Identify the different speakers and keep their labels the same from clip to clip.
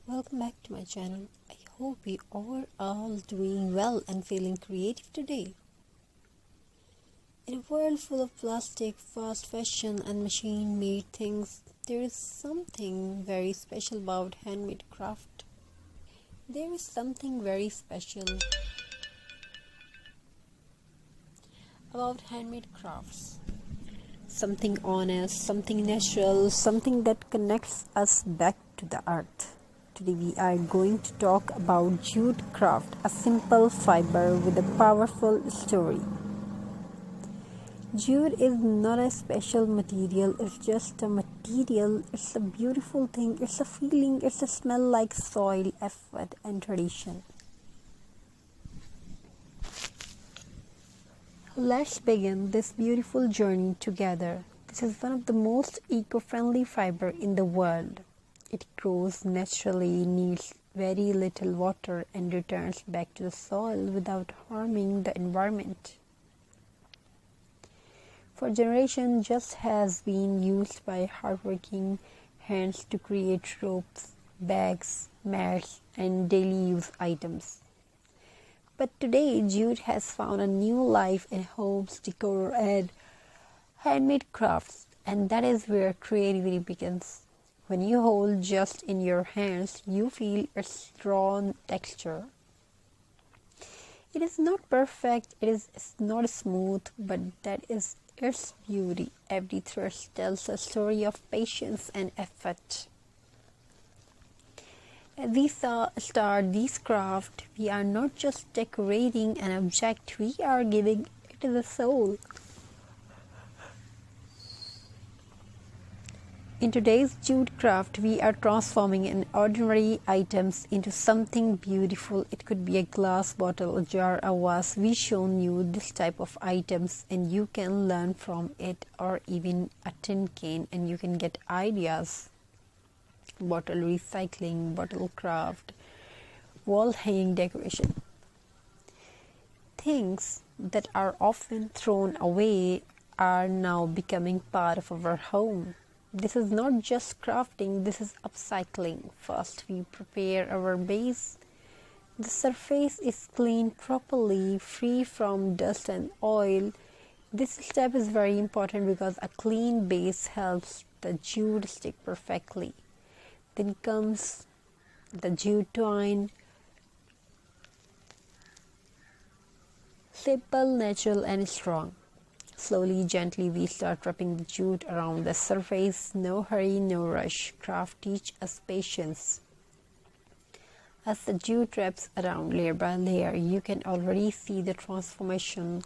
Speaker 1: Welcome back to my channel. I hope we are all doing well and feeling creative today. In a world full of plastic, fast fashion and machine-made things, there is something very special about handmade craft. There is something very special about handmade crafts. Something honest, something natural, something that connects us back to the earth. Today we are going to talk about jute craft, a simple fiber with a powerful story. Jute is not a special material, it's just a material, it's a beautiful thing, it's a feeling, it's a smell like soil, effort and tradition. Let's begin this beautiful journey together. This is one of the most eco-friendly fiber in the world. It grows naturally, needs very little water and returns back to the soil without harming the environment. For generations, just has been used by hardworking hands to create ropes, bags, mats, and daily use items. But today, jute has found a new life in homes, decor, and handmade crafts, and that is where creativity begins. When you hold just in your hands, you feel a strong texture. It is not perfect, it's not smooth, but that is its beauty. Every thread tells a story of patience and effort. As we start this craft, we are not just decorating an object, we are giving it the soul. In today's jute craft, we are transforming an ordinary items into something beautiful. It could be a glass bottle, a jar, a vase. We've shown you this type of items and you can learn from it, or even a tin can, and you can get ideas. Bottle recycling, bottle craft, wall hanging decoration. Things that are often thrown away are now becoming part of our home. This is not just crafting, this is upcycling. First, we prepare our base. The surface is cleaned properly, free from dust and oil. This step is very important because a clean base helps the jute stick perfectly. Then comes the jute twine. Simple, natural and strong. Slowly, gently, we start wrapping the jute around the surface. No hurry, no rush. Craft teach us patience. As the jute wraps around layer by layer, you can already see the transformation.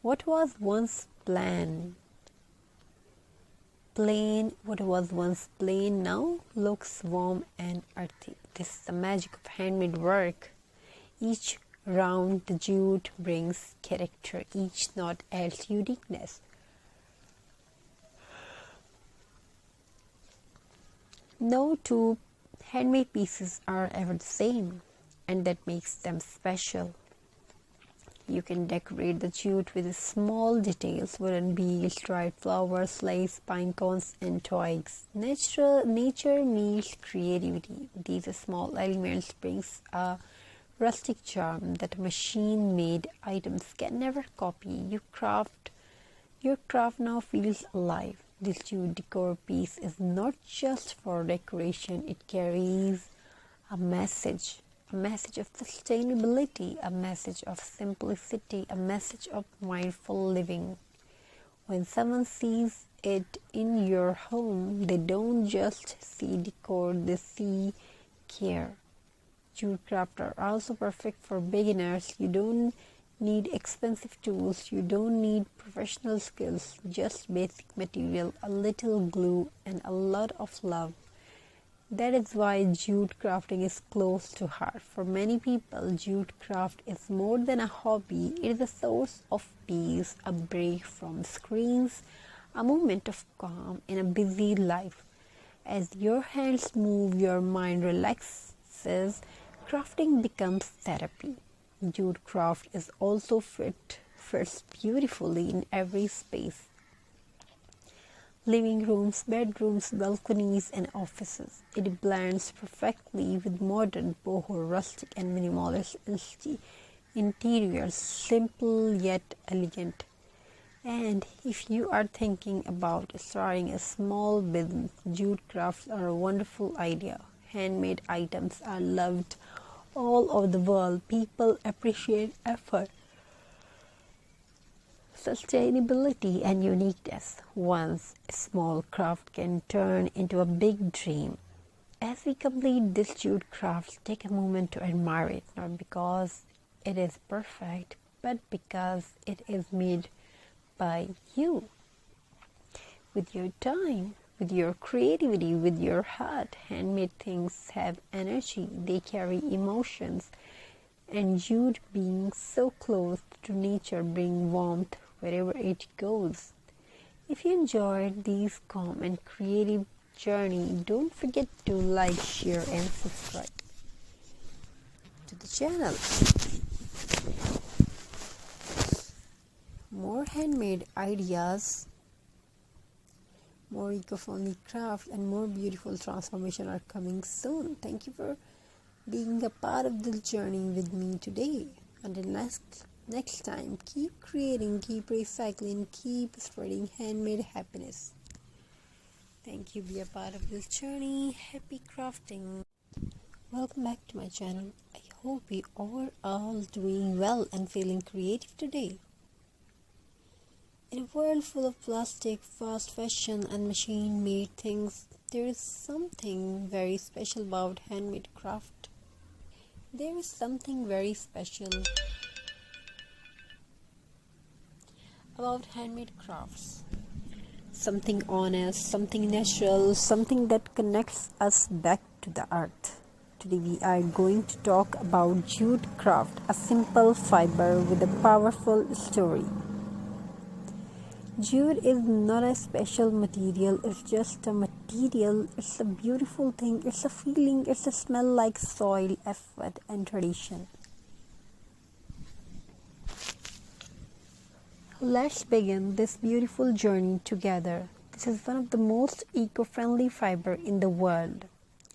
Speaker 1: What was once plain, what was once plain now looks warm and earthy. This is the magic of handmade work. Each round the jute brings character, each knot adds uniqueness. No two handmade pieces are ever the same, and that makes them special. You can decorate the jute with small details, wooden beads, dried flowers, lace, pine cones, and twigs. Nature meets creativity. These small elements brings a rustic charm that machine-made items can never copy. Your craft now feels alive. This jute decor piece is not just for decoration, it carries a message of sustainability, a message of simplicity, a message of mindful living. When someone sees it in your home, they don't just see decor, they see care. Jute craft are also perfect for beginners. You don't need expensive tools, you don't need professional skills, just basic material, a little glue and a lot of love. That is why jute crafting is close to heart. For many people, jute craft is more than a hobby. It is a source of peace, a break from screens, a moment of calm in a busy life. As your hands move, your mind relaxes. Crafting becomes therapy. Jute craft is also fits beautifully in every space. living rooms, bedrooms, balconies, and offices. It blends perfectly with modern, boho, rustic, and minimalist interiors, simple yet elegant. And if you are thinking about starting a small business, jute crafts are a wonderful idea. Handmade items are loved all over the world. People appreciate effort, sustainability, and uniqueness. Once a small craft can turn into a big dream. As we complete this jute craft, take a moment to admire it, not because it is perfect, but because it is made by you, with your time, with your creativity, with your heart. Handmade things have energy, they carry emotions, and jute, being so close to nature, bring warmth wherever it goes. If you enjoyed this calm and creative journey, don't forget to like, share, and subscribe to the channel. More handmade ideas, more eco-friendly craft, and more beautiful transformation are coming soon. Thank you for being a part of this journey with me today. Until next time, keep creating, keep recycling, keep spreading handmade happiness. Thank you. Be a part of this journey. Happy crafting. Welcome back to my channel. I hope you are all doing well and feeling creative today. In a world full of plastic, fast fashion, and machine-made things, there is something very special about handmade craft. There is something very special about handmade crafts. Something honest, something natural, something that connects us back to the earth. Today we are going to talk about jute craft, a simple fiber with a powerful story. Jute is not a special material, it's just a material, it's a beautiful thing, it's a feeling, it's a smell like soil, effort, and tradition. Let's begin this beautiful journey together. This is one of the most eco-friendly fiber in the world.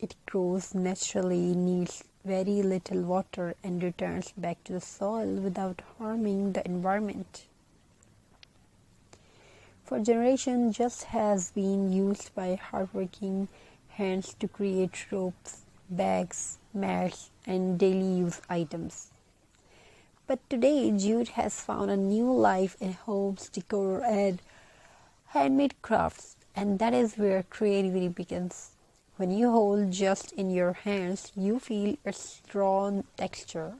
Speaker 1: It grows naturally, needs very little water, and returns back to the soil without harming the environment. For generations, just has been used by hardworking hands to create ropes, bags, mats, and daily use items. But today, jute has found a new life in homes, decor, and handmade crafts, and that is where creativity begins. When you hold just in your hands, you feel its strong texture.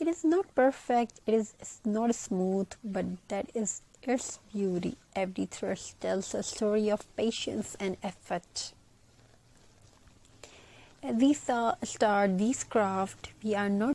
Speaker 1: It is not perfect, it's not smooth, but that is its beauty. Every thread tells a story of patience and effort. As we start this craft, we are not